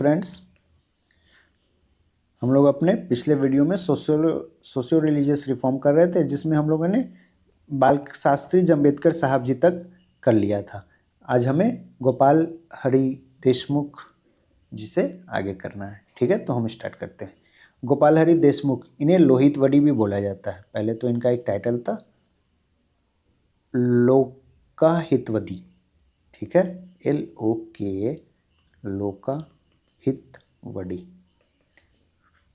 Friends, हम लोग अपने पिछले वीडियो में सोशियो रिलीजियस रिफॉर्म कर रहे थे, जिसमें हम लोगों ने बाल शास्त्री अम्बेडकर साहब जी तक कर लिया था। आज हमें गोपाल हरि देशमुख जी से आगे करना है। ठीक है, तो हम स्टार्ट करते हैं। गोपाल हरि देशमुख, इन्हें लोहितवडी भी बोला जाता है। पहले तो इनका एक टाइटल था लोकाहितवदी। ठीक है, LOKA, लोकाहितवडी।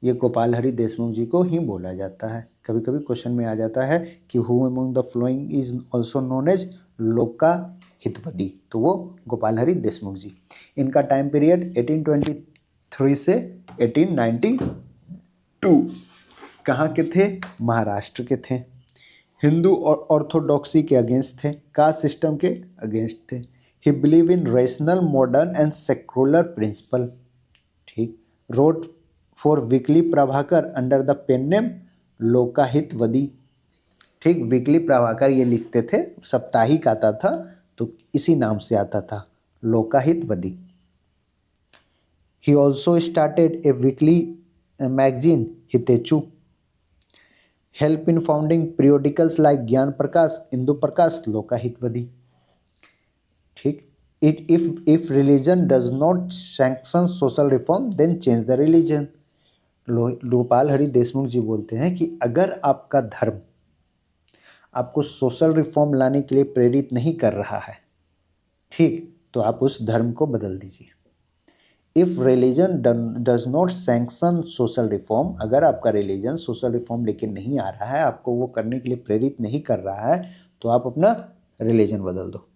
ये गोपाल हरि देशमुख जी को ही बोला जाता है। कभी कभी क्वेश्चन में आ जाता है कि who among the following is also known as Lokhitwadi, तो वो गोपाल हरि देशमुख जी। इनका टाइम पीरियड 1823 से 1892। कहाँ के थे? महाराष्ट्र के थे। हिंदू और ऑर्थोडॉक्सी के अगेंस्ट थे, कास्ट सिस्टम के अगेंस्ट थे। He believe in rational modern and secular principle. ठीक, wrote for weekly Prabhakar under the pen name Lokhitwadi. ठीक, वीकली प्रभाकर ये लिखते थे, साप्ताहिक आता था तो इसी नाम से आता था, Lokhitwadi. He also started a weekly magazine Hitechhu. Help in founding periodicals like Gyan Prakash, Indu Prakash, लोकाहितवदी। ठीक, if religion does not sanction social reform then change the religion। Gopal Hari Deshmukh जी बोलते हैं कि अगर आपका धर्म आपको सोशल रिफॉर्म लाने के लिए प्रेरित नहीं कर रहा है, ठीक, तो आप उस धर्म को बदल दीजिए। If religion does not sanction social reform, अगर आपका रिलीजन सोशल रिफॉर्म लेके नहीं आ रहा है, आपको वो करने के लिए प्रेरित नहीं कर रहा है, तो आप अपना रिलीजन बदल दो।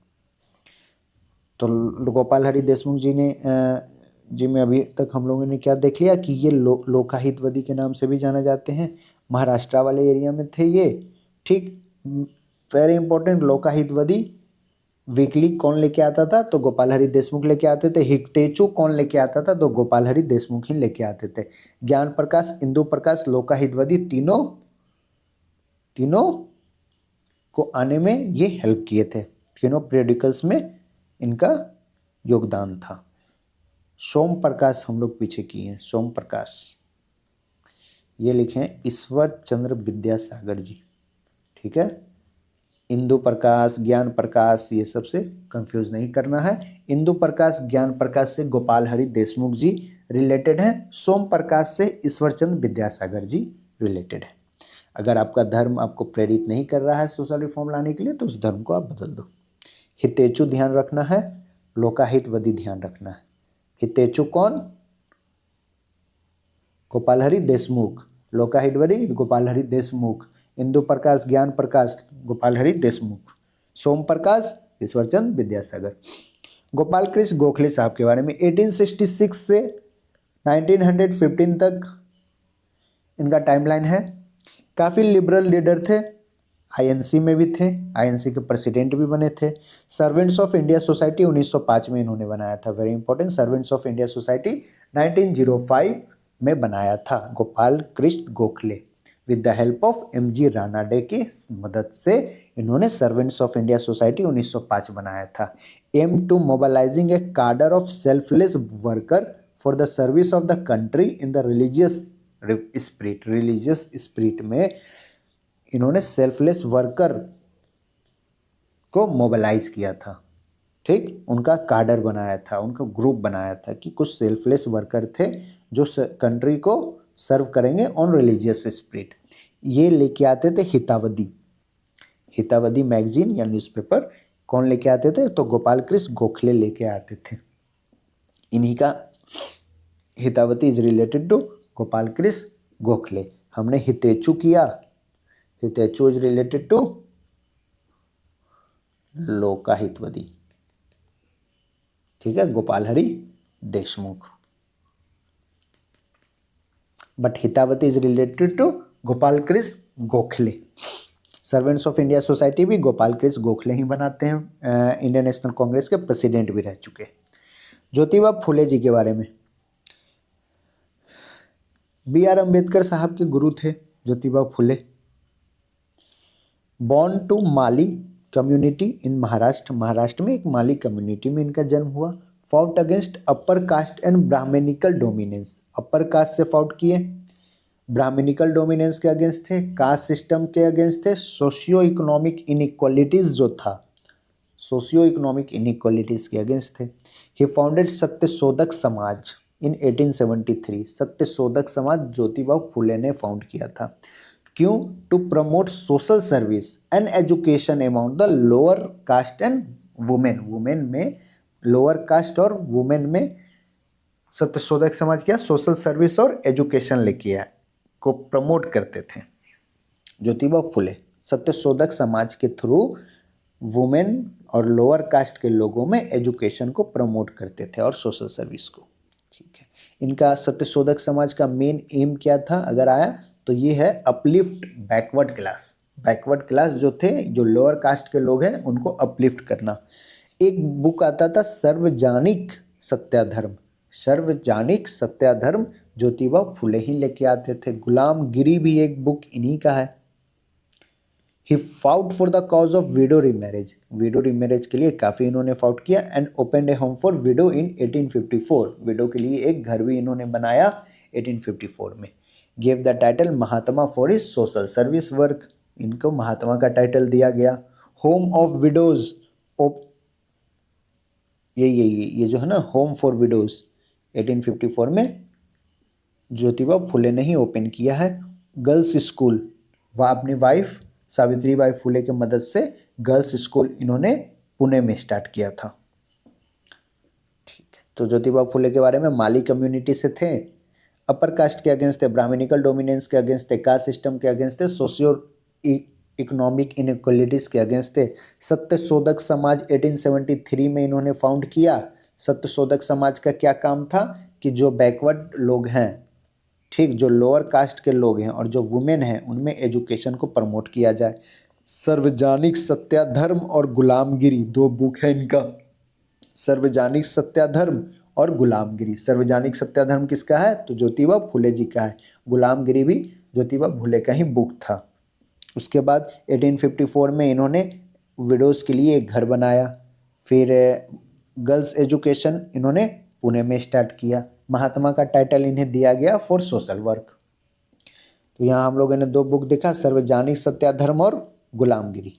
तो गोपाल हरि देशमुख जी ने जी में अभी तक हम लोगों ने क्या देख लिया कि ये लोकाहितवदी के नाम से भी जाना जाते हैं। महाराष्ट्र वाले एरिया में थे ये। ठीक, वेरी इंपॉर्टेंट, लोकाहितवदी वीकली कौन लेके आता था? तो गोपाल हरि देशमुख लेके आते थे। हितेचु कौन लेके आता था? तो गोपाल हरि देशमुख ही लेके आते थे। ज्ञान प्रकाश, इंदु प्रकाश, लोकाहितवदी, तीनों को आने में ये हेल्प किए थे। तीनों पीरियडिकल्स में इनका योगदान था। सोम प्रकाश हम लोग पीछे किए हैं। सोम प्रकाश ये लिखे हैं ईश्वर चंद्र विद्यासागर जी। ठीक है, इंदु प्रकाश, ज्ञान प्रकाश, ये सब से कंफ्यूज नहीं करना है। इंदु प्रकाश, ज्ञान प्रकाश से गोपाल हरि देशमुख जी रिलेटेड हैं। सोम प्रकाश से ईश्वरचंद विद्यासागर जी रिलेटेड है। अगर आपका धर्म आपको प्रेरित नहीं कर रहा है सोशल रिफॉर्म लाने के लिए, तो उस धर्म को आप बदल दो। हितेचु ध्यान रखना है, लोकाहितवदी ध्यान रखना है। हितेचु कौन? गोपाल हरि देशमुख। लोकाहितवदी गोपाल हरि देशमुख। इंदु प्रकाश, ज्ञान प्रकाश, गोपाल हरि देशमुख। सोम प्रकाश, ईश्वरचंद विद्यासागर। गोपाल कृष्ण गोखले साहब के बारे में 1866 से 1915 तक इनका टाइमलाइन है। काफ़ी लिबरल लीडर थे, INC में भी थे, INC के प्रेसिडेंट भी बने थे। सर्वेंट्स ऑफ इंडिया सोसाइटी 1905 में इन्होंने बनाया था। Very important, servants of India society 1905 में बनाया था Gopal Krishna Gokhale. With the help of MG Ranade की मदद से इन्होंने सर्वेंट्स ऑफ इंडिया सोसाइटी 1905 बनाया था। एम टू मोबिलाइजिंग ए कार्डर of selfless worker for the service of the country in the religious spirit में इन्होंने सेल्फलेस वर्कर को मोबिलाइज किया था। ठीक, उनका कार्डर बनाया था, उनका ग्रुप बनाया था कि कुछ सेल्फलेस वर्कर थे जो कंट्री को सर्व करेंगे ऑन रिलीजियस स्पिरिट। ये लेके आते थे हितावदी मैगजीन या न्यूज़पेपर। कौन लेके आते थे? तो गोपाल कृष्ण गोखले लेके आते थे। इन्हीं का Hitavati is related to Gopal Krishna Gokhale. हमने हितेचु किया, Hitechhu is related to Lokhitwadi. ठीक है, Gopal Hari Deshmukh. But Hitavati is related to Gopal Krishna Gokhale. Servants of India society भी गोपाल कृष्ण गोखले ही बनाते हैं। इंडियन नेशनल कांग्रेस के प्रेसिडेंट भी रह चुके। ज्योतिबा फुले जी के बारे में, BR अम्बेडकर साहब के गुरु थे Jyotiba Phule. Born to Mali community in Maharashtra, Maharashtra में एक माली कम्युनिटी में इनका जन्म हुआ। Fought against upper caste and brahmanical dominance, upper caste से फाउट किए, ब्राह्मणिकल डोमिनेंस के अगेंस्ट थे, कास्ट सिस्टम के अगेंस्ट थे, सोशियो इकोनॉमिक इनइक्वालिटीज जो था, सोशियो इकोनॉमिक इनइक्वालिटीज के अगेंस्ट थे। ही फाउंडेड सत्यशोधक समाज इन 1873, सत्यशोधक समाज ज्योतिबा फुले ने फाउंड किया था। क्यों? To promote social service and education among the lower caste and women, women में, लोअर कास्ट और वुमेन में सत्यशोधक समाज क्या सोशल सर्विस और एजुकेशन लेके आए, को प्रमोट करते थे। ज्योतिबा फुले सत्यशोधक समाज के थ्रू वुमेन और लोअर कास्ट के लोगों में एजुकेशन को प्रमोट करते थे और सोशल सर्विस को। ठीक है, इनका सत्यशोधक समाज का मेन एम क्या था अगर आया तो ये है uplift backward class, backward class जो थे, जो लोअर कास्ट के लोग हैं उनको अपलिफ्ट करना। एक बुक आता था सर्वजनिक सत्याधर्म, सर्वजनिक सत्याधर्म ज्योतिबा फुले ही लेके आते थे। गुलामगिरी भी एक बुक इन्हीं का है। He fought for the cause of widow remarriage, widow remarriage के लिए काफ़ी इन्होंने फाउट किया। And opened a home for widow in 1854, widow के लिए एक घर भी इन्होंने बनाया 1854 में। Give the title Mahatma for his social service work, इनको महात्मा का टाइटल दिया गया। होम ऑफ विडोज, ये जो है ना होम फॉर विडोज 1854 में ज्योतिबा फुले ने ही ओपन किया है। गर्ल्स स्कूल, वह अपनी वाइफ सावित्रीबाई फुले की मदद से गर्ल्स स्कूल इन्होंने पुणे में स्टार्ट किया था। ठीक है, तो ज्योतिबा फुले के बारे में माली कम्युनिटी से थे, अपर कास्ट के अगेंस्ट थे, ब्राह्मणिकल डोमिनेंस के अगेंस्ट थे, कास्ट सिस्टम के अगेंस्ट थे, सोशियो इकोनॉमिक इनइक्वालिटीज के अगेंस्ट थे। सत्यशोधक समाज 1873 में इन्होंने फाउंड किया। सत्यशोधक समाज का क्या काम था कि जो बैकवर्ड लोग हैं, ठीक, जो लोअर कास्ट के लोग हैं और जो वुमेन हैं उनमें एजुकेशन को प्रमोट किया जाए। सार्वजनिक सत्याधर्म और गुलामगिरी, दो बुक है इनका, सार्वजनिक सत्याधर्म और गुलामगिरी। सार्वजनिक सत्याधर्म किसका है तो ज्योतिबा फुले जी का है, गुलामगिरी भी ज्योतिबा फुले का ही बुक था। उसके बाद 1854 में इन्होंने विडोज़ के लिए एक घर बनाया। फिर गर्ल्स एजुकेशन इन्होंने पुणे में स्टार्ट किया। महात्मा का टाइटल इन्हें दिया गया फॉर सोशल वर्क। तो यहाँ हम लोगों ने दो बुक देखा, सार्वजनिक सत्याधर्म और गुलामगिरी।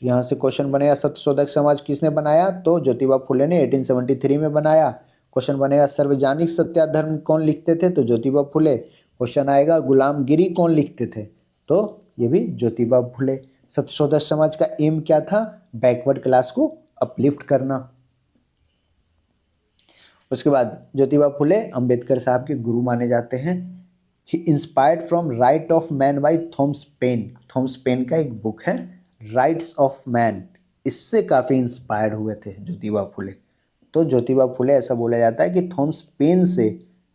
तो यहाँ से क्वेश्चन बनेगा सत्यशोधक समाज किसने बनाया तो ज्योतिबा फुले ने 1873 में बनाया। क्वेश्चन बनेगा सार्वजनिक सत्याधर्म कौन लिखते थे तो ज्योतिबा फुले। क्वेश्चन आएगा गुलामगिरी कौन लिखते थे तो ये भी ज्योतिबा फुले। सत्यशोधक समाज का एम क्या था, बैकवर्ड क्लास को अपलिफ्ट करना। उसके बाद ज्योतिबा फुले अंबेडकर साहब के गुरु माने जाते हैं। He inspired from right of man by Thomas Paine, Thomas Paine का एक बुक है राइट्स ऑफ मैन, इससे काफ़ी इंस्पायर्ड हुए थे ज्योतिबा फुले। तो ज्योतिबा फुले ऐसा बोला जाता है कि थॉमस पेन से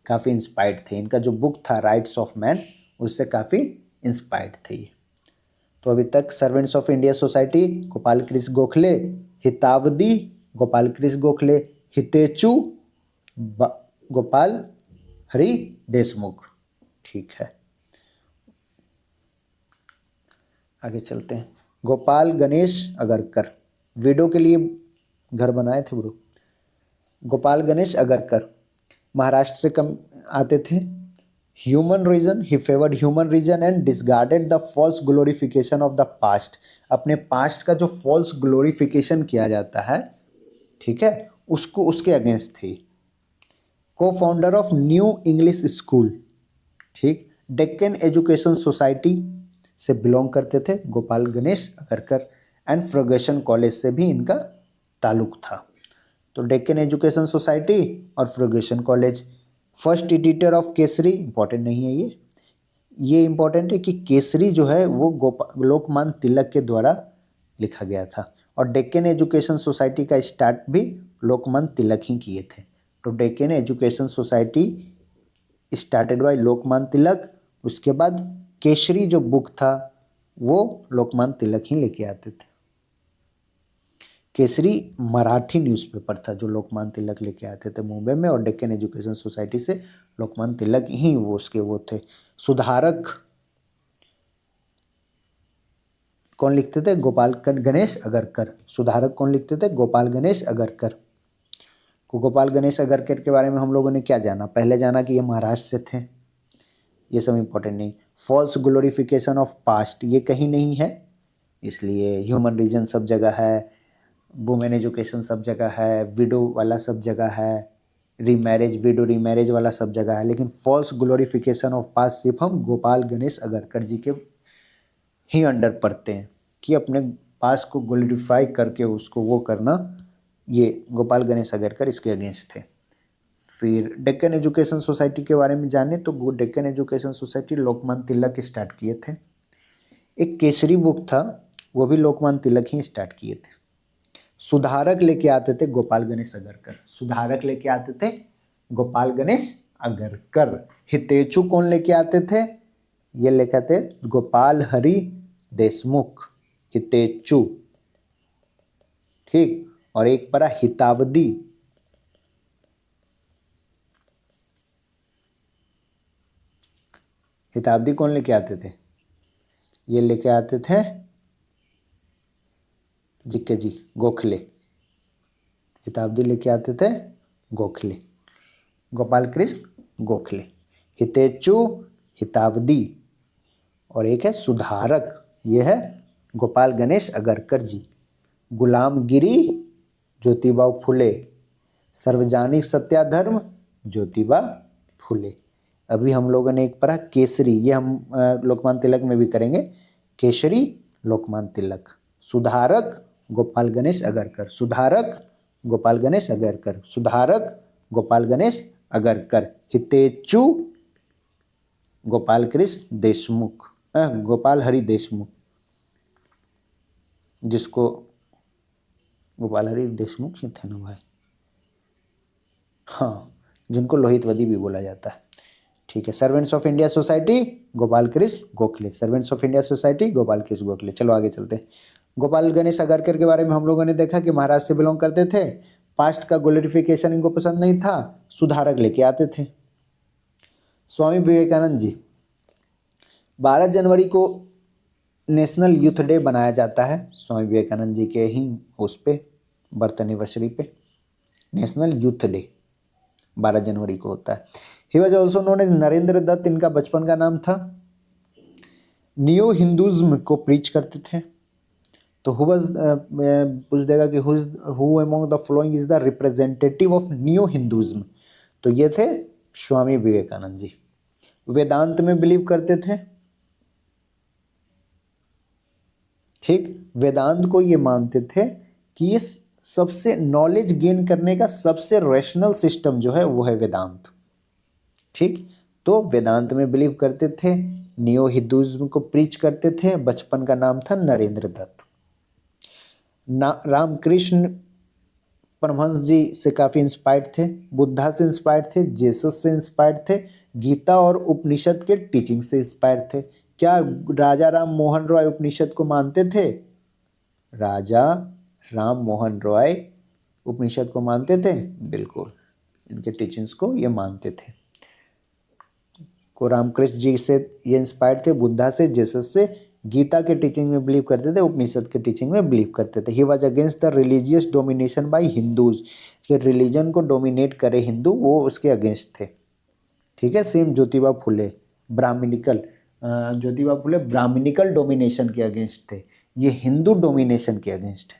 काफ़ी इंस्पायर्ड थे, इनका जो बुक था राइट्स ऑफ मैन उससे काफ़ी इंस्पायर्ड थे ये। तो अभी तक servants of India society Gopal Krishna Gokhale, Hitavadi Gopal Krishna Gokhale, हितेचू गोपाल हरि देशमुख। ठीक है, आगे चलते हैं। गोपाल गणेश अगरकर, विडो के लिए घर बनाए थे ब्रो। गोपाल गणेश अगरकर महाराष्ट्र से कम आते थे। Human reason, he favoured human reason and disregarded the false glorification of the past, अपने पास्ट का जो फॉल्स ग्लोरिफिकेशन किया जाता है, ठीक है, उसको उसके अगेंस्ट थी। को founder of new English school, ठीक, डेक्कन एजुकेशन सोसाइटी से बिलोंग करते थे Gopal Ganesh Agarkar. And Fergusson college से भी इनका ताल्लुक था। तो डेक्कन एजुकेशन सोसाइटी और Fergusson college. First editor of Kesari, important नहीं है ये इंपॉर्टेंट है कि केसरी जो है वो लोकमान्य तिलक के द्वारा लिखा गया था और डेक्कन एजुकेशन सोसाइटी का स्टार्ट भी लोकमान्य तिलक ही किए थे। तो Deccan education society started by Lokmanya Tilak. उसके बाद केसरी जो बुक था वो लोकमान्य तिलक ही लेके आते थे। केसरी मराठी न्यूज़पेपर था जो लोकमान्य तिलक लेके आते थे मुंबई में, और डेक्कन एजुकेशन सोसाइटी से लोकमान्य तिलक ही वो उसके वो थे सुधारक। कौन लिखते थे, गोपाल गणेश अगरकर। सुधारक कौन लिखते थे, गोपाल गणेश अगरकर। गोपाल गणेश अगरकर के बारे में हम लोगों ने क्या जाना, पहले जाना कि ये महाराष्ट्र से थे, ये सब इम्पोर्टेंट नहीं। फॉल्स ग्लोरिफिकेशन ऑफ पास्ट, ये कहीं नहीं है, इसलिए ह्यूमन रीजन सब जगह है, वुमेन एजुकेशन सब जगह है, विडो वाला सब जगह है, रीमैरिज विडो रीमैरिज वाला सब जगह है, लेकिन फॉल्स ग्लोरिफिकेशन ऑफ पास्ट सिर्फ हम गोपाल गणेश अगरकर जी के ही अंडर पढ़ते हैं कि अपने पास को ग्लोरीफाई करके उसको वो करना, ये गोपाल गणेश अगरकर इसके अगेंस्ट थे। फिर डेक्कन एजुकेशन सोसाइटी के बारे में जाने तो Deccan education society Lokmanya Tilak start किए थे। एक केसरी बुक था, वो भी लोकमान्य तिलक ही स्टार्ट किए थे। सुधारक लेके आते थे गोपाल गणेश अगरकर, सुधारक लेके आते थे गोपाल गणेश अगरकर। हितेशु कौन लेके आते थे, ये लेके आते गोपाल हरि देशमुख, हितेशु, ठीक। और एक परा हितावदी, हितावदी कौन लेके आते थे, ये लेके आते थे जिक्के जी गोखले, हितावदी लेके आते थे गोखले, गोपाल कृष्ण गोखले, हितेशु, हितावदी, और एक है सुधारक, ये है गोपाल गणेश अगरकर जी। गुलामगिरी ज्योतिबा फुले, सार्वजनिक सत्याधर्म ज्योतिबा फुले। अभी हम लोगों ने एक पढ़ा केसरी, ये हम लोकमान्य तिलक में भी करेंगे, केसरी लोकमान्य तिलक। सुधारक गोपाल गणेश अगरकर, सुधारक गोपाल गणेश अगरकर, सुधारक गोपाल गणेश अगरकर। हितेशु गोपाल कृष्ण देशमुख, गोपाल हरि देशमुख, जिसको गोपाल हरि देशमुख ही थे ना भाई, हाँ, जिनको लोहितवदी भी बोला जाता है, ठीक है। Servants of India society Gopal Krishna Gokhale, servants of India society Gopal Krishna Gokhale. चलो आगे चलते हैं। गोपाल गणेश अगरकर के बारे में हम लोगों ने देखा कि महाराष्ट्र से बिलोंग करते थे, पास्ट का ग्लोरिफिकेशन इनको पसंद नहीं था, सुधारक लेके आते थे। स्वामी विवेकानंद जी, 12 जनवरी को नेशनल यूथ डे बनाया जाता है, स्वामी विवेकानंद जी के ही उस पे बर्थ एनिवर्सरी पे नेशनल यूथ डे 12 जनवरी को होता है। He was also known as Narendra Dutt, इनका बचपन का नाम था। नियो हिंदुज्म को प्रीच करते थे। तो हु वाज, पूछ देगा कि who among the following is the representative of neo Hinduism, तो ये थे स्वामी विवेकानंद जी। वेदांत में बिलीव करते थे, ठीक। वेदांत को ये मानते थे कि ये सबसे नॉलेज गेन करने का सबसे रैशनल सिस्टम जो है वो है वेदांत, ठीक। तो वेदांत में बिलीव करते थे, नियो हिंदुइज्म को प्रीच करते थे। बचपन का नाम था नरेंद्र दत्त। रामकृष्ण परमहंस जी से काफ़ी इंस्पायर्ड थे, बुद्धा से इंस्पायर्ड थे, जेसस से इंस्पायर्ड थे, गीता और उपनिषद के टीचिंग से इंस्पायर्ड थे। क्या राजा राम मोहन रॉय उपनिषद को मानते थे? राजा राम मोहन रॉय उपनिषद को मानते थे, बिल्कुल, इनके टीचिंग्स को ये मानते थे। को रामकृष्ण जी से ये इंस्पायर्ड थे, बुद्धा से, जेसस से, गीता के टीचिंग में बिलीव करते थे, उपनिषद के टीचिंग में बिलीव करते थे। He was against the religious domination by Hindus, कि रिलीजन को डोमिनेट करे हिंदू, वो उसके अगेंस्ट थे, ठीक है। Same Jyotiba Phule, Brahminical, Jyotiba Phule Brahminical domination के अगेंस्ट थे, ये हिंदू डोमिनेशन के अगेंस्ट है,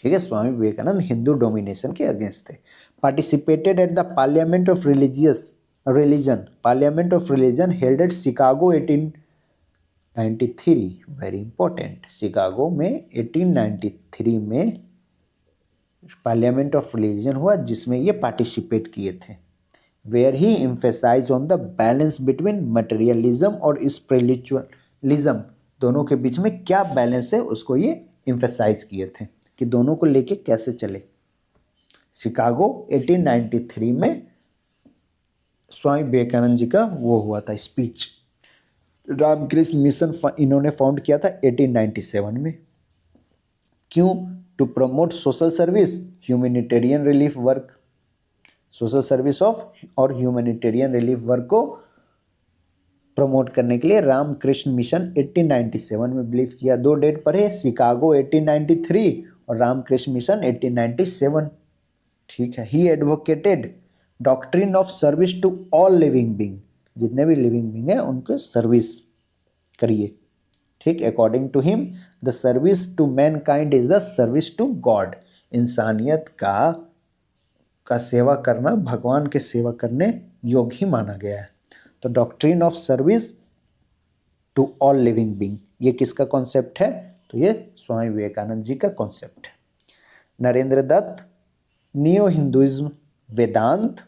ठीक है। स्वामी विवेकानंद हिंदू डोमिनेशन के अगेंस्ट थे। Participated at the parliament of religion, parliament of religion held at Chicago 1893, very important. Chicago में 1893 में पार्लियामेंट ऑफ रिलीजन हुआ, जिसमें ये पार्टिसिपेट किए थे। Where he emphasise on the balance between materialism और स्पिरिचुअलिज्म, दोनों के बीच में क्या बैलेंस है उसको ये एम्फेसाइज किए थे कि दोनों को लेके कैसे चले। शिकागो 1893 में स्वामी विवेकानंद जी का वो हुआ था स्पीच। रामकृष्ण मिशन इन्होंने फाउंड किया था 1897 में। क्यों? To promote social service, humanitarian relief work, social service of और ह्यूमैनिटेरियन रिलीफ वर्क को प्रमोट करने के लिए रामकृष्ण मिशन 1897 में बिलीव किया। दो डेट पर है, शिकागो 1893 और रामकृष्ण मिशन 1897, ठीक है। ही advocated doctrine of service to all living being, जितने भी लिविंग बींग है उनको सर्विस करिए। ठीक, according to him the service to mankind is the service to God, इंसानियत का सेवा करना भगवान के सेवा करने योग्य ही माना गया है। तो doctrine of service to all living being, ये किसका कॉन्सेप्ट है? तो ये स्वामी विवेकानंद जी का कॉन्सेप्ट है। Narendra Datta, neo Hinduism, Vedanta,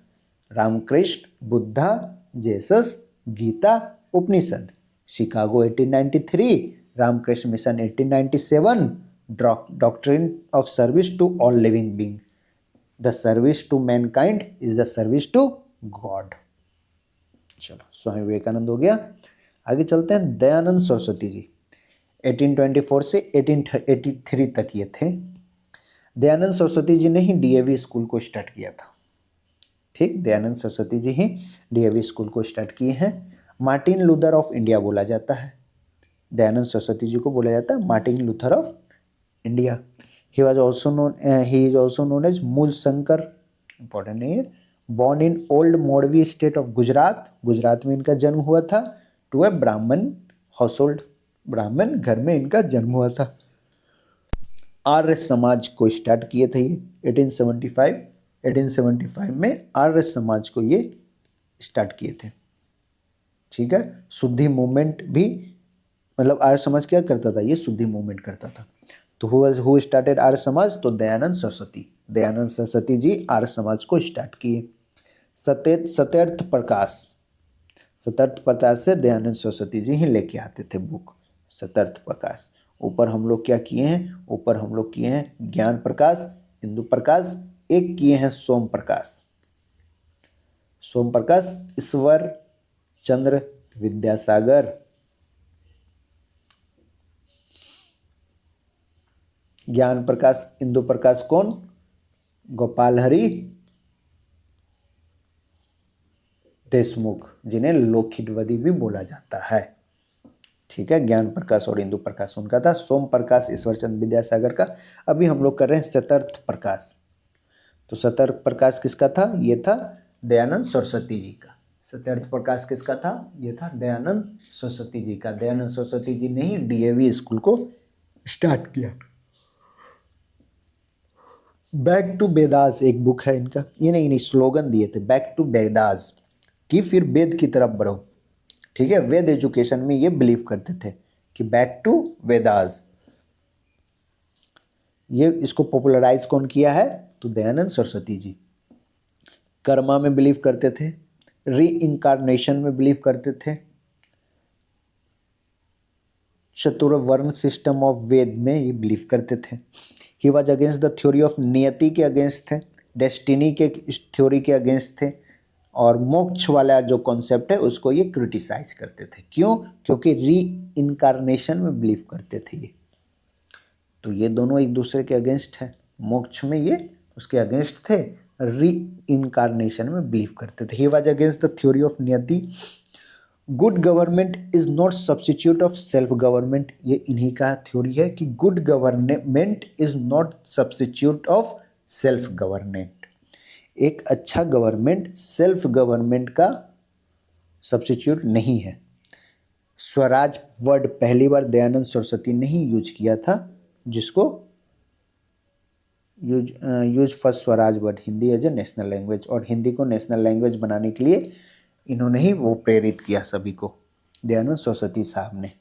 Ramakrishna, Buddha, Jesus, Gita, Upanishad, Chicago 1893, Ramakrishna mission 1897, doctrine of service to all living being, the service to mankind is the service to God. चलो, स्वामी विवेकानंद हो गया। आगे चलते हैं, दयानंद सरस्वती जी 1824 से 1883 तक ये थे। दयानंद सरस्वती जी ने ही डीएवी स्कूल को स्टार्ट किया था। ठीक, दयानंद सरस्वती जी ही डीएवी स्कूल को स्टार्ट किए हैं। मार्टिन लूथर ऑफ इंडिया बोला जाता है, दयानंद सरस्वती जी को बोला जाता है Martin Luther of India. He is also known as Mool Shankar, important नहीं है। Born in old Morvi state of Gujarat, Gujarat में इनका जन्म हुआ था। टू ए ब्राह्मण हाउसहोल्ड, ब्राह्मण घर में इनका जन्म हुआ था। आर्य समाज को स्टार्ट किए थे ये 1875 में आर्य समाज को ये स्टार्ट किए थे। ठीक है, शुद्धि मूवमेंट भी, मतलब आर्य समाज क्या करता था? ये शुद्धि मूवमेंट करता था। तो हु स्टार्टेड आर्य समाज? तो दयानंद सरस्वती जी आर्य समाज को स्टार्ट किए। सत्यर्थ प्रकाश से दयानंद सरस्वती जी ही लेके आते थे बुक, सत्यर्थ प्रकाश। ऊपर हम लोग क्या किए हैं? ऊपर हम लोग किए हैं ज्ञान प्रकाश, इंदु प्रकाश, एक किए हैं सोम प्रकाश, ईश्वर चंद्र विद्यासागर, ज्ञान प्रकाश, इंदु प्रकाश कौन? गोपाल हरि देशमुख, जिन्हें लोखितवदी भी बोला जाता है। ठीक है, ज्ञान प्रकाश और इंदु प्रकाश उनका था। सोम प्रकाश ईश्वरचंद विद्यासागर का। अभी हम लोग कर रहे हैं सत्यर्थ प्रकाश। तो सत्यर्थ प्रकाश किसका था? ये था दयानंद सरस्वती जी का। सत्यर्थ प्रकाश किसका था? ये था दयानंद सरस्वती जी का। दयानंद सरस्वती जी ने ही डीएवी स्कूल को स्टार्ट किया। बैक टू वेदास एक बुक है इनका, ये नहीं स्लोगन दिए थे, बैक टू वेदास, कि फिर वेद की तरफ बढ़ो। ठीक है, वेद एजुकेशन में ये बिलीव करते थे कि बैक टू वेदास। ये इसको पॉपुलराइज कौन किया है? तो दयानंद सरस्वती जी। कर्मा में बिलीव करते थे, री इंकारनेशन में बिलीव करते थे, चतुर्वर्ण सिस्टम ऑफ वेद में ये बिलीव करते थे। He was against the theory of नियति के अगेंस्ट थे, डेस्टिनी के थ्योरी के अगेंस्ट थे, और मोक्ष वाला जो कॉन्सेप्ट है उसको ये क्रिटिसाइज करते थे। क्यों? क्योंकि री इनकारनेशन में बिलीव करते थे ये। तो ये दोनों एक दूसरे के अगेंस्ट है। मोक्ष में ये उसके अगेंस्ट थे, री इनकारनेशन में बिलीव करते थे। He was against the theory of niyati. Good government is not substitute of self government, ये इन्हीं का थ्योरी है कि good government is not substitute of self government. एक अच्छा गवर्नमेंट सेल्फ गवर्नमेंट का सब्स्टिट्यूट नहीं है। स्वराज वर्ड पहली बार दयानंद सरस्वती ने ही यूज किया था, जिसको use first Swaraj word Hindi as a national language, और हिंदी को नेशनल लैंग्वेज बनाने के लिए इन्होंने ही वो प्रेरित किया सभी को, दयानंद सरस्वती साहब ने।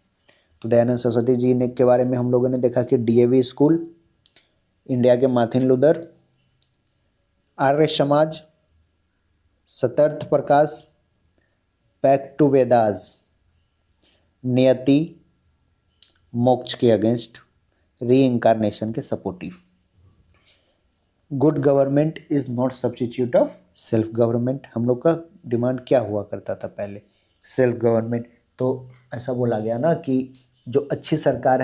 तो दयानंद सरस्वती जी ने के बारे में हम लोगों ने देखा कि डीएवी स्कूल, इंडिया के Martin Luther, Arya Samaj, सत्यर्थ Prakash, back to Vedas, नियति, मोक्ष के अगेंस्ट, री इंकारनेशन के supportive. Good government is not substitute of self government. हम लोग का डिमांड क्या हुआ करता था पहले? Self government. तो ऐसा बोला गया ना कि जो अच्छी सरकार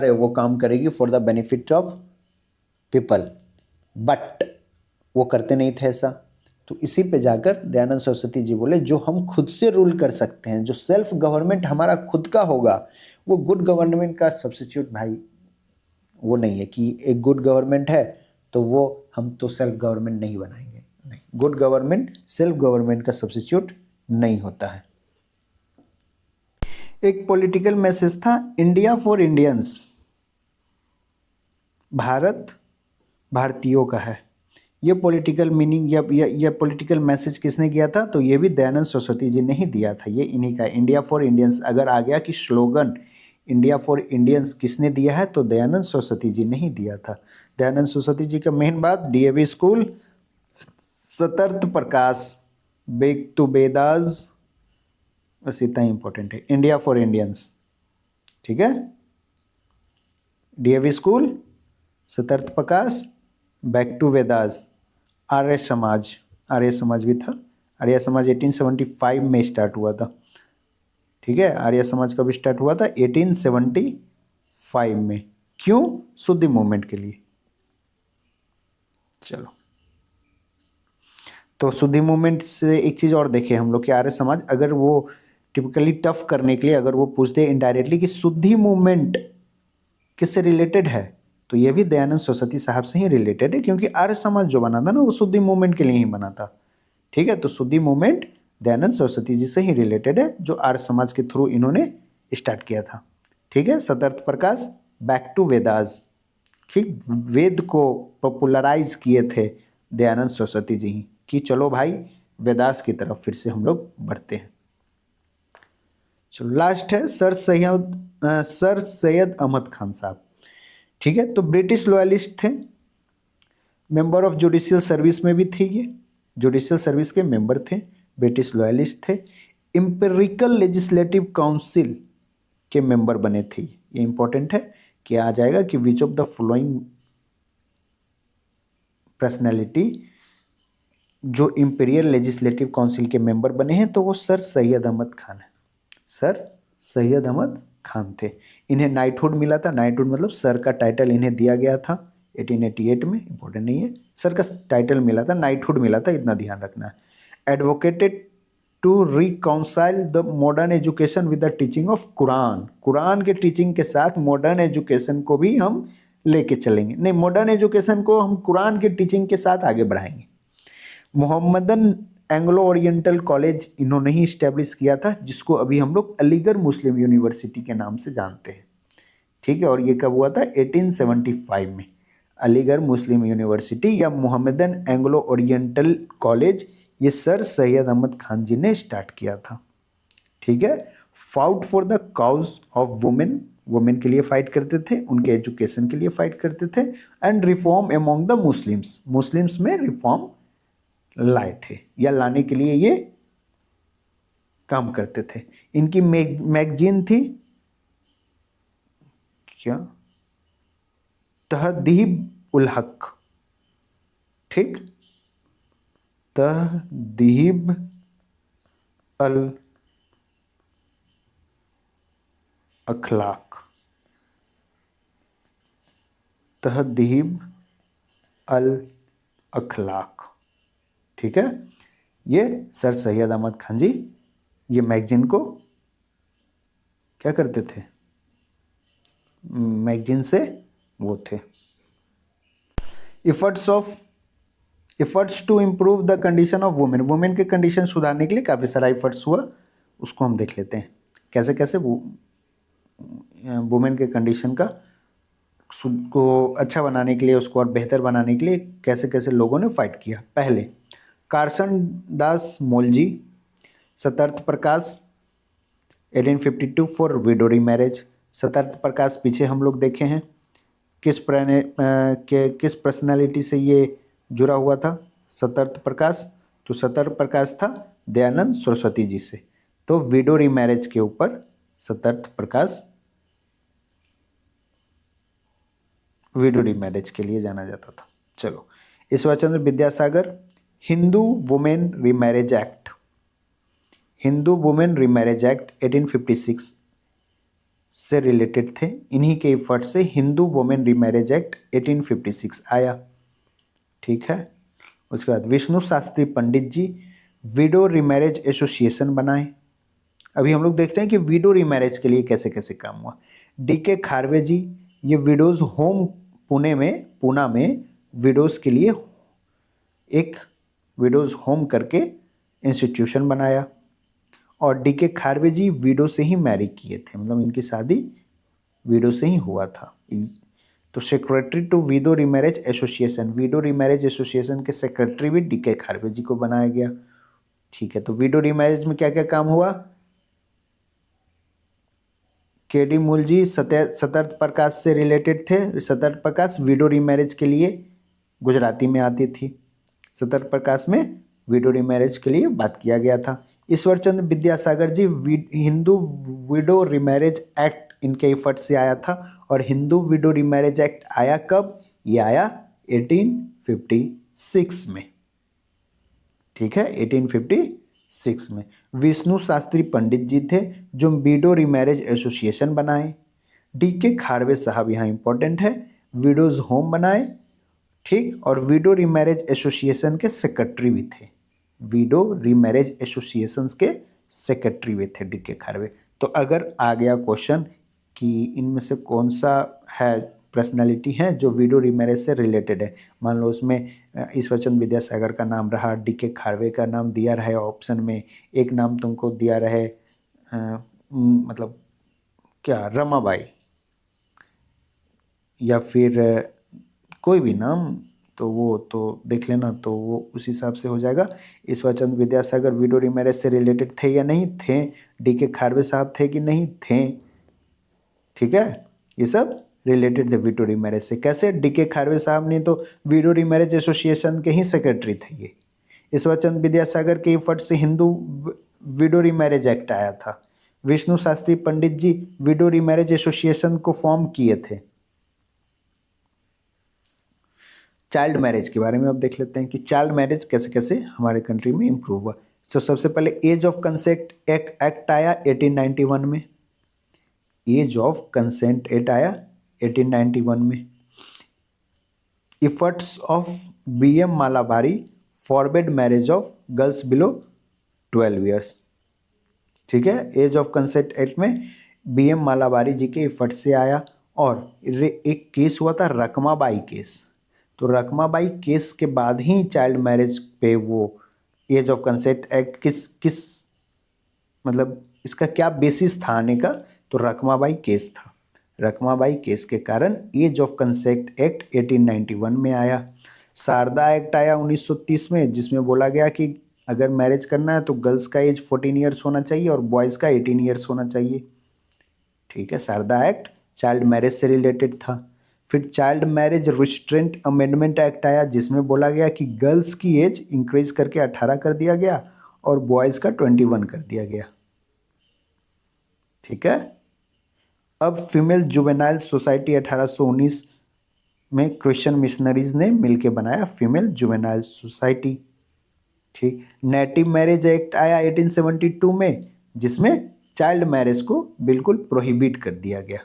है वो काम करेगी for the benefit of people, but वो करते नहीं थे ऐसा। तो इसी पे जाकर दयानंद सरस्वती जी बोले जो हम खुद से रूल कर सकते हैं, जो सेल्फ गवर्नमेंट हमारा खुद का होगा, वो गुड गवर्नमेंट का सब्स्टिट्यूट भाई वो नहीं है कि एक गुड गवर्नमेंट है तो वो हम तो सेल्फ गवर्नमेंट नहीं बनाएंगे, नहीं, गुड गवर्नमेंट सेल्फ गवर्नमेंट का सब्स्टिट्यूट नहीं होता है। एक पॉलिटिकल मैसेज था, इंडिया फॉर इंडियंस, भारत भारतीयों का है। ये पॉलिटिकल मीनिंग या पॉलिटिकल मैसेज किसने किया था? तो ये भी दयानंद सरस्वती जी ने ही दिया था, ये इन्हीं का इंडिया फॉर इंडियंस। अगर आ गया कि स्लोगन इंडिया फॉर इंडियंस किसने दिया है, तो दयानंद सरस्वती जी ने ही दिया था। दयानंद सरस्वती जी का मेन बात, DAV school, Satyarth Prakash, back to Vedas, बस इतना ही इंपॉर्टेंट है, इंडिया फॉर इंडियंस। ठीक है, DAV school, Satyarth Prakash, back to Vedas, Arya Samaj, Arya समाज भी था। आर्य समाज 1875 में स्टार्ट हुआ था। ठीक है, आर्य समाज कब स्टार्ट हुआ था? 1875 में। क्यों? शुद्धि मूवमेंट के लिए। चलो, तो शुद्धि मूवमेंट से एक चीज और देखें हम लोग कि आर्य समाज, अगर वो टिपिकली टफ करने के लिए अगर वो पूछते इनडायरेक्टली कि शुद्धि मूवमेंट किससे रिलेटेड है, तो ये भी दयानंद सरस्वती साहब से ही रिलेटेड है, क्योंकि आर्य समाज जो बना था ना वो शुद्धि मूवमेंट के लिए ही बना था। ठीक है, तो शुद्धि मूवमेंट दयानंद सरस्वती जी से ही रिलेटेड है, जो आर्य समाज के थ्रू इन्होंने स्टार्ट किया था। ठीक है, सतर्थ प्रकाश, बैक टू वेदास, ठीक, वेद को पॉपुलराइज किए थे दयानंद सरस्वती जी ही, कि चलो भाई वेदास की तरफ फिर से हम लोग बढ़ते हैं। चलो, लास्ट है सर सैयद अहमद खान साहब। ठीक है, तो ब्रिटिश लॉयलिस्ट थे, मेंबर ऑफ जुडिशियल सर्विस में भी थे, ये जुडिशियल सर्विस के मेंबर थे, ब्रिटिश लॉयलिस्ट थे, इंपेरिकल लेजिस्लेटिव काउंसिल के मेंबर बने थे। ये इंपॉर्टेंट है कि आ जाएगा कि which of the following personality जो इंपीरियल लेजिस्लेटिव काउंसिल के मेंबर बने हैं, तो वो सर सैयद अहमद खान है। सर सैयद अहमद खान थे। इन्हें नाइटहुड मिला था, नाइटहुड मतलब सर का टाइटल इन्हें दिया गया था 1888 में, इंपॉर्टेंट नहीं है, सर का टाइटल मिला था, नाइटहुड मिला था, इतना ध्यान रखना है। Advocated to reconcile the modern education with the teaching of Quran, Quran के टीचिंग के साथ मॉडर्न एजुकेशन को भी हम लेके चलेंगे, नहीं, मॉडर्न एजुकेशन को हम कुरान के टीचिंग के साथ आगे बढ़ाएंगे। मोहम्मदन एंग्लो ओरिएंटल कॉलेज इन्होंने ही इस्टेब्लिश किया था, जिसको अभी हम लोग अलीगढ़ मुस्लिम यूनिवर्सिटी के नाम से जानते हैं। ठीक है, और ये कब हुआ था? 1875 में। अलीगढ़ मुस्लिम यूनिवर्सिटी या मोहम्मदन एंग्लो ओरिएंटल कॉलेज, ये सर सैयद अहमद खान जी ने स्टार्ट किया था। ठीक है, fought for the cause of women, women के लिए फाइट करते थे, उनके एजुकेशन के लिए फाइट करते थे, and reform among the Muslims, Muslims में रिफॉर्म लाए थे या लाने के लिए ये काम करते थे। इनकी मैगजीन थी क्या? तहदीब उल हक। ठीक, तहदीब अल अखलाक, तहदीब अल अखलाक। ठीक है, ये सर सैयद अहमद खान जी ये मैगजीन को क्या करते थे? मैगजीन से वो थे। Efforts to improve the condition of women, women के कंडीशन सुधारने के लिए काफ़ी सारा इफर्ट्स हुआ, उसको हम देख लेते हैं कैसे कैसे वुमेन के कंडीशन का को अच्छा बनाने के लिए, उसको और बेहतर बनाने के लिए कैसे कैसे लोगों ने फाइट किया। पहले Karsan Das Mulji, Satyarth Prakash 1852 for widow re marriage. Satyarth Prakash पीछे हम लोग देखे हैं किस पर्सनालिटी से ये जुड़ा हुआ था सतर्थ प्रकाश, तो सतर्थ प्रकाश था दयानंद सरस्वती जी से, तो विडोरी मैरिज के ऊपर सतर्थ प्रकाश विडोरी मैरिज के लिए जाना जाता था। चलो, Ishwar Chandra Vidyasagar, Hindu women remarriage act, Hindu women remarriage act 1856 से रिलेटेड थे, इन्हीं के इफर्ट से हिंदू वुमेन रीमैरिज एक्ट 1856 आया। ठीक है, उसके बाद विष्णु शास्त्री पंडित जी विडो रीमैरिज एसोसिएशन बनाए। अभी हम लोग देखते हैं कि विडो रीमैरिज के लिए कैसे कैसे काम हुआ। डी के खारवे जी ये विडोज़ होम पूना में विडोज़ के लिए एक विडोज़ होम करके इंस्टीट्यूशन बनाया। और डीके खारवे जी विडो से ही मैरी किए थे, मतलब इनकी शादी विडो से ही हुआ था। तो secretary to widow remarriage association, widow remarriage association के सेक्रेटरी भी डीके खारवे जी को बनाया गया। ठीक है, तो विडो रीमैरेज में क्या क्या काम हुआ? केडी मूल जी सतर्क प्रकाश से रिलेटेड थे। सतर्क प्रकाश विडो रीमैरेज के लिए गुजराती में आती थी। सतर्क प्रकाश में विडो रीमैरेज के लिए बात किया गया था। ईश्वर Chandra Vidyasagar ji Hindu window remarriage act इनके इफर्ट से आया था। और हिंदू विडो रीमैरेज एक्ट आया कब? ये आया 1856 में। ठीक है, 1856 में। विष्णु शास्त्री पंडित जी थे जो विडो रीमैरेज एसोसिएशन बनाए। डीके खारवे साहब यहाँ इंपॉर्टेंट है, विडोज होम बनाए। ठीक, और विडो रीमैरेज एसोसिएशन के सेक्रेटरी भी थे। विडो रीमैरेज एसोसिएशन के सेक्रेटरी भी थे डीके खारवे। तो अगर आ गया क्वेश्चन कि इनमें से कौन सा है पर्सनालिटी है जो विडो रीमैरेज से रिलेटेड है, मान लो उसमें ईश्वरचंद विद्यासागर का नाम रहा, डीके खारवे का नाम दिया रहे ऑप्शन में, एक नाम तुमको दिया रहे मतलब क्या, रमाबाई, या फिर कोई भी नाम, तो वो तो देख लेना, तो वो उस हिसाब से हो जाएगा। ईश्वरचंद विद्यासागर विडो रीमैरेज से रिलेटेड थे या नहीं थे? डीके खारवे साहब थे कि नहीं थे? ठीक है, ये सब रिलेटेड थे विडो रीमैरेज से। कैसे? डीके खारवे साहब ने तो विडो रीमैरेज एसोसिएशन के ही सेक्रेटरी थे ये। ईश्वरचंद विद्यासागर के एफर्ट से हिंदू विडो रीमैरेज एक्ट आया था। विष्णु शास्त्री पंडित जी विडो रीमैरेज एसोसिएशन को फॉर्म किए थे। चाइल्ड मैरिज के बारे में अब देख लेते हैं कि चाइल्ड मैरिज कैसे कैसे हमारे कंट्री में इम्प्रूव हुआ। तो सबसे पहले एज ऑफ कंसेंट एक्ट आया 1891 में। एज ऑफ कंसेंट एक्ट आया 1891 में। Efforts of BM Malabari forbid marriage of girls below 12 years. ठीक है, एज ऑफ कंसेंट एक्ट में बीएम मालाबारी जी के इफर्ट से आया। और एक केस हुआ था रकमाबाई केस, तो रकमाबाई केस के बाद ही चाइल्ड मैरिज पे वो एज ऑफ कंसेंट एक्ट किस मतलब इसका क्या बेसिस था आने का? तो रकमाबाई केस था। रकमाबाई केस के कारण एज ऑफ कंसेंट एक्ट 1891 में आया। शारदा एक्ट आया 1930 में, जिसमें बोला गया कि अगर मैरिज करना है तो गर्ल्स का एज 14 ईयर्स होना चाहिए और बॉयज़ का 18 ईयर्स होना चाहिए। ठीक है, शारदा एक्ट चाइल्ड मैरिज से रिलेटेड था। फिर child marriage restraint amendment act आया, जिसमें बोला गया कि गर्ल्स की एज इंक्रीज करके 18 कर दिया गया और बॉयज़ का 21 कर दिया गया। ठीक है, अब फीमेल जुवेनाइल सोसाइटी 1819 में क्रिश्चियन मिशनरीज ने मिलकर बनाया फीमेल जुवेनाइल सोसाइटी। ठीक, नेटिव मैरिज एक्ट आया 1872 में, जिसमें चाइल्ड मैरिज को बिल्कुल प्रोहिबिट कर दिया गया।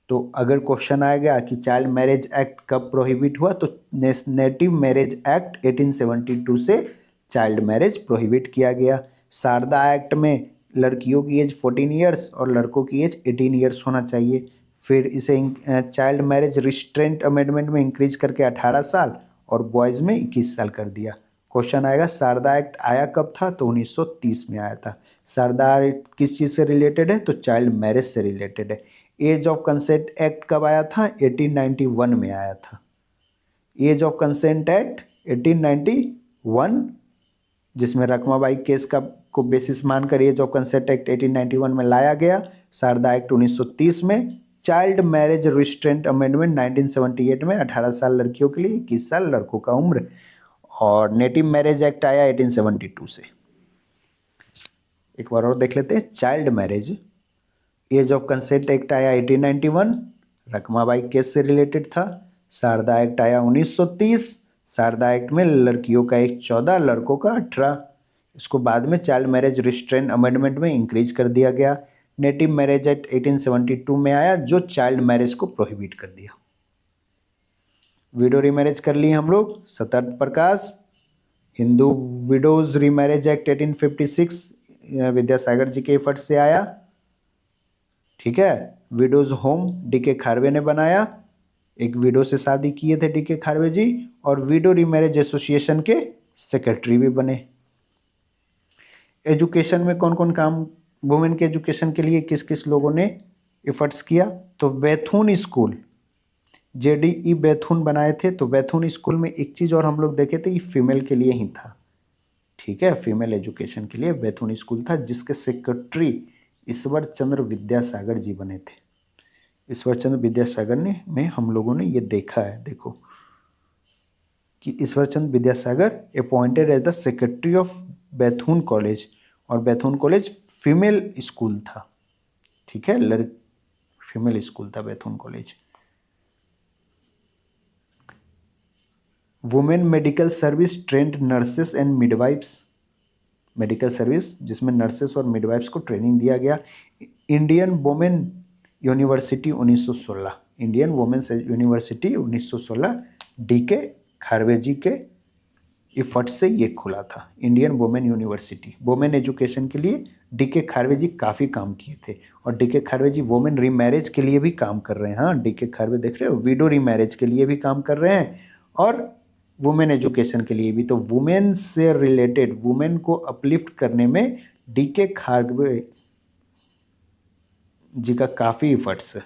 तो अगर क्वेश्चन आएगा कि चाइल्ड मैरिज एक्ट कब प्रोहिबिट हुआ, तो नेटिव मैरिज एक्ट 1872 से चाइल्ड मैरिज प्रोहिबिट किया गया। शारदा एक्ट में लड़कियों की एज 14 ईयर्स और लड़कों की एज 18 ईयर्स होना चाहिए। फिर इसे चाइल्ड मैरिज रिस्ट्रेंट अमेंडमेंट में इंक्रीज करके 18 साल और बॉयज़ में 21 साल कर दिया। क्वेश्चन आएगा शारदा एक्ट आया कब था? तो 1930 में आया था। शारदा एक्ट किस चीज़ से रिलेटेड है? तो चाइल्ड मैरिज से रिलेटेड है। एज ऑफ कंसेंट एक्ट कब आया था? 1891 में आया था। एज ऑफ कंसेंट एक्ट 1891, जिसमें रकमाबाई केस का को बेसिस मानकर एज ऑफ कंसेंट एक्ट 1891 में लाया गया। शारदा एक्ट 1930 में। चाइल्ड मैरिज रिस्ट्रेंट अमेंडमेंट 1978 में 18 साल लड़कियों के लिए, 21 साल लड़कों का उम्र। और नेटिव मैरिज एक्ट आया 1872 से। एक बार और देख लेते हैं child marriage. Age of consent act आया 1891, रकमाबाई केस से रिलेटेड था। शारदा एक्ट आया 1930। शारदा एक्ट में लड़कियों का एज 14, लड़कों का 18। इसको बाद में चाइल्ड मैरिज रिस्ट्रेंट अमेंडमेंट में इंक्रीज कर दिया गया। नेटिव मैरिज एक्ट 1872 में आया, जो चाइल्ड मैरिज को प्रोहिबिट कर दिया। विडो रीमैरिज कर ली हम लोग। Satyarth Prakash, Hindu widows remarriage act 1856 Vidyasagar ji के एफर्ट से आया। ठीक है, विडोज होम डीके खारवे ने बनाया, एक विडो से शादी किए थे डीके खारवे जी, और विडो रीमैरिज एसोसिएशन के सेक्रेटरी भी बने। एजुकेशन में कौन कौन काम, वुमेन के एजुकेशन के लिए किस किस लोगों ने एफर्ट्स किया, तो बैथून स्कूल, जेडीई बैथून बनाए थे। तो बैथून स्कूल में एक चीज़ और हम लोग देखे थे, ये फीमेल के लिए ही था, ठीक है, फीमेल एजुकेशन के लिए बैथून स्कूल था, जिसके सेक्रेटरी ईश्वर चंद्र विद्यासागर जी बने थे। ईश्वर चंद्र विद्यासागर ने में हम लोगों ने ये देखा है, देखो कि Ishwar Chandra Vidyasagar appointed as the secretary of Bethune college, और बैथून कॉलेज फीमेल स्कूल था, ठीक है, फीमेल स्कूल था Bethune college. Women medical service trained nurses and midwives, medical service जिसमें नर्सेस और मिडवाइफ्स को ट्रेनिंग दिया गया। Indian women university 1916, Indian women's university 1916 DK Karve ji के इफर्ट से ये खुला था, Indian women university. Women education के लिए डीके खारवे जी काफ़ी काम किए थे, और डीके खारवे जी वुमेन रीमैरिज के लिए भी काम कर रहे हैं। हाँ, डीके खारवे देख रहे हो, विडो रीमैरिज के लिए भी काम कर रहे हैं, और वुमेन एजुकेशन के लिए भी। तो वुमेन से रिलेटेड, वुमेन को अपलिफ्ट करने में डीके खारवे जी का काफ़ी इफर्ट्स है,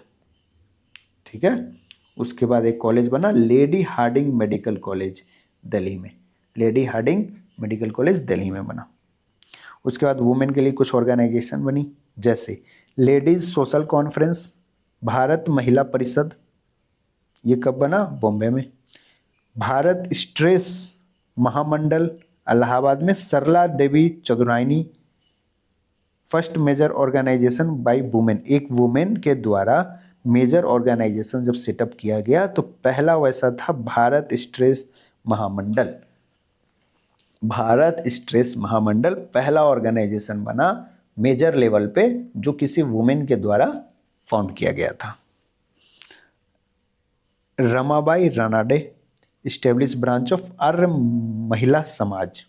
ठीक है। उसके बाद एक कॉलेज बना lady Hardinge medical college Delhi में, lady Hardinge medical college Delhi में बना। उसके बाद वुमेन के लिए कुछ ऑर्गेनाइजेशन बनी, जैसे लेडीज सोशल कॉन्फ्रेंस, भारत महिला परिषद, ये कब बना, बॉम्बे में। भारत स्ट्रेस महामंडल, इलाहाबाद में, Sarla Devi Chaudhurani, first major organisation by women, एक वुमेन के द्वारा मेजर ऑर्गेनाइजेशन जब सेटअप किया गया तो पहला वैसा था भारत स्ट्रेस महामंडल। भारत स्ट्रेस महामंडल पहला ऑर्गेनाइजेशन बना मेजर लेवल पे जो किसी वुमेन के द्वारा फाउंड किया गया था। Ramabai Ranade establish branch of Arya Mahila Samaj,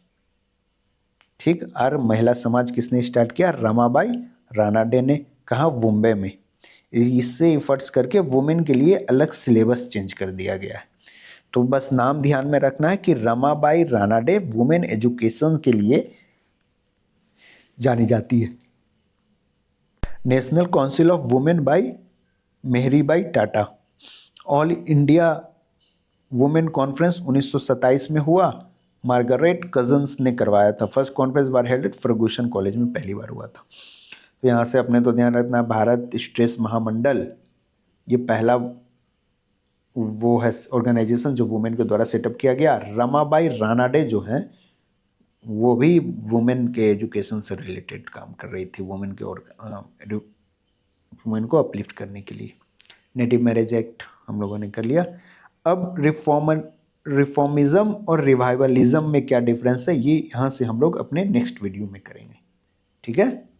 ठीक, आर्य महिला समाज किसने स्टार्ट किया, रमाबाई रानाडे ने। कहा, मुंबई में। इससे इफर्ट्स करके वुमेन के लिए अलग सिलेबस चेंज कर दिया गया है। तो बस नाम ध्यान में रखना है कि रमाबाई रानाडे वुमेन एजुकेशन के लिए जानी जाती है। National council of women by Mehribai Tata, all India women conference 1927 में हुआ, मार्गरेट कजन्स ने करवाया था। फर्स्ट कॉन्फ्रेंस बार हेल्ड एट फर्गूसन कॉलेज में पहली बार हुआ था। तो यहाँ से अपने तो ध्यान रखना, भारत स्ट्रेस महामंडल ये पहला वो है ऑर्गेनाइजेशन जो वुमेन के द्वारा सेटअप किया गया। रमाबाई रानाडे जो है वो भी वुमेन के एजुकेशन से रिलेटेड काम कर रही थी, वुमेन के और वुमेन को अपलिफ्ट करने के लिए। नेटिव मैरिज एक्ट हम लोगों ने कर लिया। अब रिफॉर्मिज्म और रिवाइवलिज्म में क्या डिफरेंस है, ये यहाँ से हम लोग अपने नेक्स्ट वीडियो में करेंगे, ठीक है।